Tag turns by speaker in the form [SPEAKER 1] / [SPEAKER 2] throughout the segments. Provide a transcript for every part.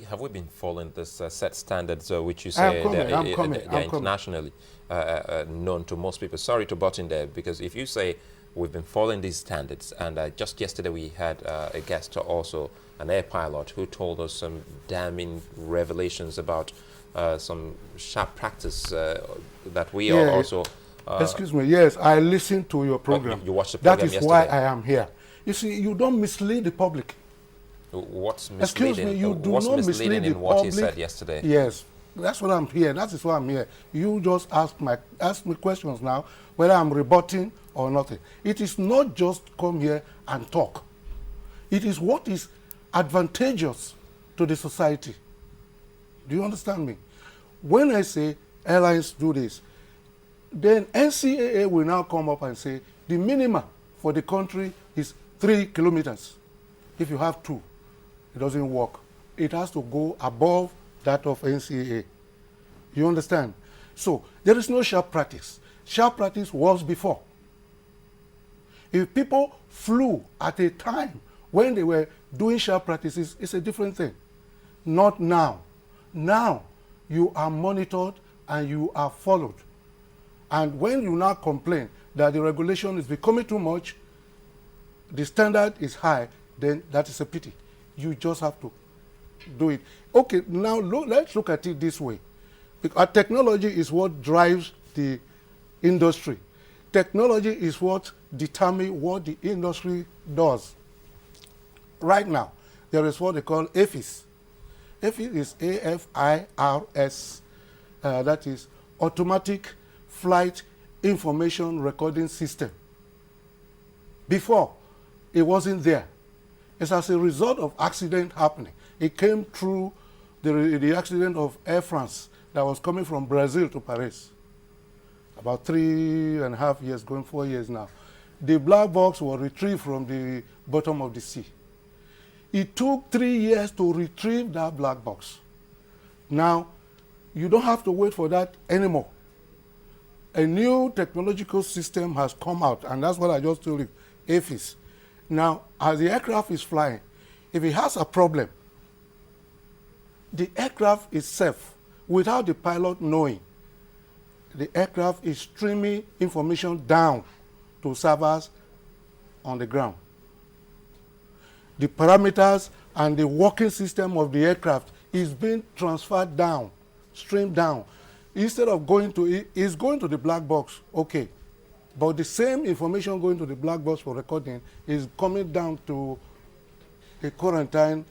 [SPEAKER 1] Have we been following this set standards, which you say they're internationally known to most people? Sorry to butt in there, because if you say we've been following these standards, and just yesterday we had a guest also, an air pilot, who told us some damning revelations about some sharp practice that we are also...
[SPEAKER 2] Excuse me, yes, I listened to your program.
[SPEAKER 1] You watched the program yesterday?
[SPEAKER 2] That is why I am here. You see, you don't mislead the public.
[SPEAKER 1] What's misleading?
[SPEAKER 2] Excuse me, you do
[SPEAKER 1] What's
[SPEAKER 2] not
[SPEAKER 1] misleading
[SPEAKER 2] mislead
[SPEAKER 1] in
[SPEAKER 2] the
[SPEAKER 1] what
[SPEAKER 2] public.
[SPEAKER 1] he said yesterday?
[SPEAKER 2] Yes, that's what I'm here. That is why I'm here. You just ask me questions now, whether I'm rebutting or nothing. It is not just come here and talk. It is what is advantageous to the society. Do you understand me? When I say airlines do this, then NCAA will now come up and say the minimum for the country is 3 kilometers. If you have 2, it doesn't work. It has to go above that of NCAA. You understand? So there is no sharp practice. Sharp practice was before. If people flew at a time when they were doing sharp practices, it's a different thing. Not now. Now you are monitored and you are followed. And when you now complain that the regulation is becoming too much, the standard is high, then that is a pity. You just have to do it. Okay, now let's look at it this way. Because technology is what drives the industry. Technology is what determines what the industry does. Right now, there is what they call AFIS. AFIS is AFIRS. That is Automatic Flight Information Recording System. Before, it wasn't there. It's as a result of accident happening. It came through the accident of Air France that was coming from Brazil to Paris. About 3.5 years, going 4 years now. The black box was retrieved from the bottom of the sea. It took 3 years to retrieve that black box. Now, you don't have to wait for that anymore. A new technological system has come out, and that's what I just told you, AFIS. Now, as the aircraft is flying, if it has a problem, the aircraft itself, without the pilot knowing, the aircraft is streaming information down to servers on the ground. The parameters and the working system of the aircraft is being transferred down, streamed down. Instead of going to it, it's going to the black box, okay. But the same information going to the black box for recording is coming down to the quarantine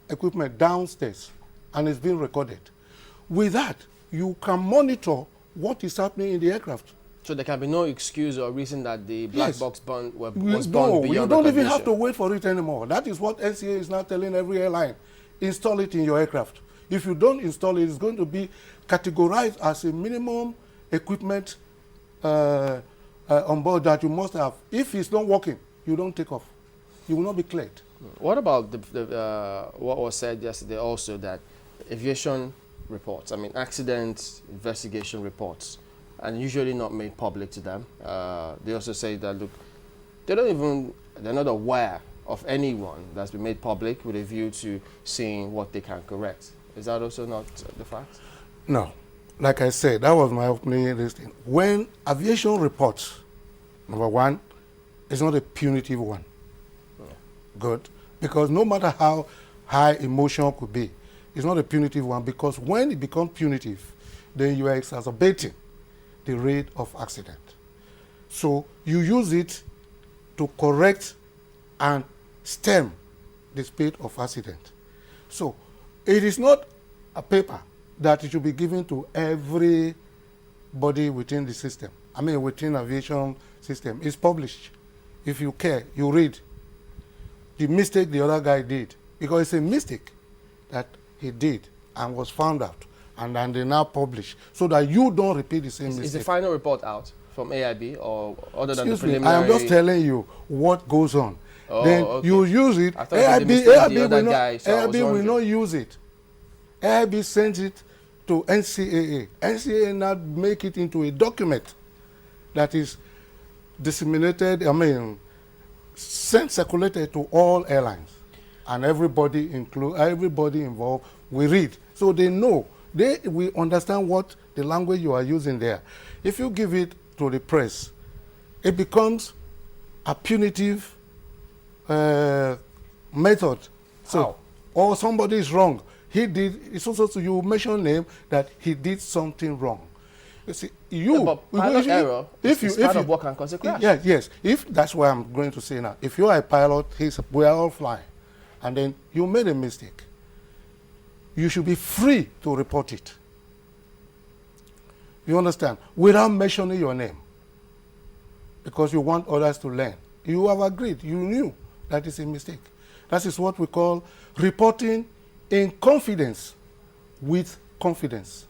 [SPEAKER 2] equipment downstairs, and it's being recorded. With that, you can monitor what is happening in the aircraft.
[SPEAKER 3] So there can be no excuse or reason that the black box was burned beyond
[SPEAKER 2] No, you don't even have to
[SPEAKER 3] recognition.
[SPEAKER 2] wait for it anymore. That is what NCA is now telling every airline. Install it in your aircraft. If you don't install it, it's going to be categorized as a minimum equipment on board that you must have. If it's not working, you don't take off. You will not be cleared.
[SPEAKER 3] What about what was said yesterday also, that aviation reports, I mean accident investigation reports, and usually not made public to them. They also say that, look, they're not aware of anyone that's been made public with a view to seeing what they can correct. Is that also not the fact?
[SPEAKER 2] No. Like I said, that was my opening listing. When aviation reports, number one, it's not a punitive one.
[SPEAKER 3] Yeah.
[SPEAKER 2] Good. Because no matter how high emotion could be, it's not a punitive one, because when it becomes punitive, then you are exacerbating the rate of accident. So you use it to correct and stem the speed of accident. So it is not a paper that it should be given to everybody within the system. I mean, within aviation system. It's published. If you care, you read the mistake the other guy did, because it's a mistake that he did and was found out, and then they now publish so that you don't repeat the same mistake.
[SPEAKER 3] Is the final report out from AIB, or other than the
[SPEAKER 2] Excuse me,
[SPEAKER 3] preliminary?
[SPEAKER 2] I am just telling you what goes on.
[SPEAKER 3] Oh,
[SPEAKER 2] then
[SPEAKER 3] okay.
[SPEAKER 2] you use it.
[SPEAKER 3] I thought it was a mistake the other guy, so I was
[SPEAKER 2] AIB will
[SPEAKER 3] wondering.
[SPEAKER 2] not use it. AIB sends it to NCAA. NCAA now make it into a document that is disseminated, circulated to all airlines. and everybody involved, we read. So they know, we understand what the language you are using there. If you give it to the press, it becomes a punitive method. So, or somebody is wrong. It's also so you mention name that he did something wrong. You see,
[SPEAKER 3] pilot error is part of what can cause a crash.
[SPEAKER 2] Yes. If that's what I'm going to say now. If you are a pilot, we are all flying, and then you made a mistake, you should be free to report it. You understand? Without mentioning your name, because you want others to learn. You have agreed. You knew that is a mistake. That is what we call reporting in confidence with confidence.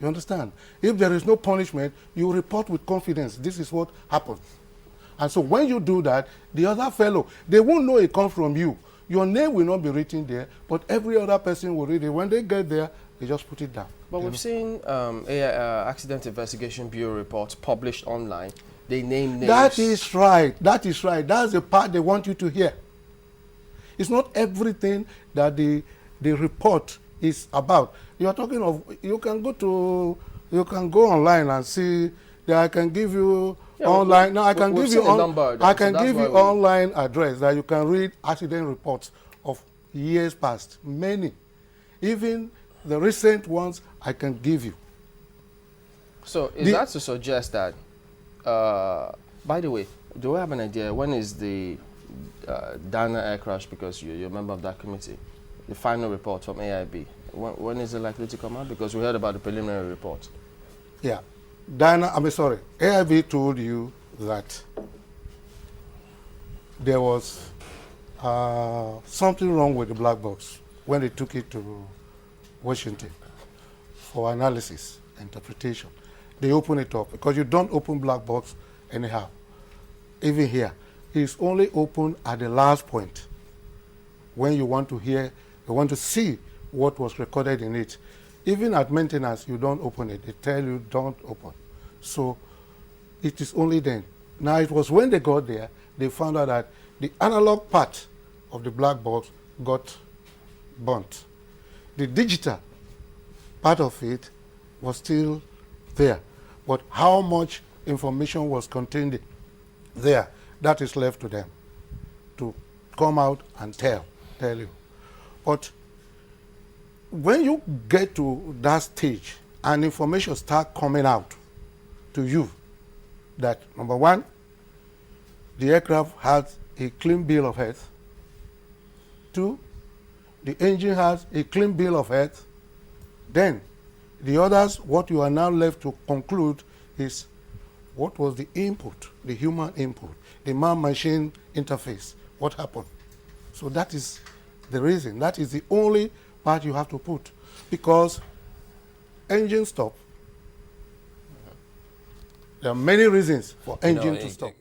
[SPEAKER 2] You understand? If there is no punishment, you report with confidence. This is what happens. And so when you do that, the other fellow, they won't know it comes from you. Your name will not be written there, but every other person will read it. When they get there, they just put it down.
[SPEAKER 3] But we've seen Accident Investigation Bureau reports published online. They name names.
[SPEAKER 2] That is right. That is right. That's the part they want you to hear. It's not everything that the report is about. You are talking of, you can go online and see that I can give you online. Now I can give you online address that you can read accident reports of years past. Many, even the recent ones, I can give you.
[SPEAKER 3] So is that to suggest that? By the way, do we have an idea when is the Dana air crash? Because you're a member of that committee. The final report from AIB. When is it likely to come out? Because we heard about the preliminary report.
[SPEAKER 2] Yeah. AIB told you that there was something wrong with the black box when they took it to Washington for analysis, interpretation. They open it up because you don't open black box anyhow. Even here, it's only open at the last point when you want to hear, you want to see what was recorded in it. Even at maintenance, you don't open it. They tell you don't open. So it is only then. Now it was when they got there, they found out that the analog part of the black box got burnt. The digital part of it was still there. But how much information was contained there, that is left to them to come out and tell you. But when you get to that stage and information start coming out to you that, number one, the aircraft has a clean bill of health. Two, the engine has a clean bill of health. Then the others, what you are now left to conclude is what was the input, the human input, the man-machine interface, what happened. So that is the reason. That is the only part you have to put, because engine stop. There are many reasons for engine to stop.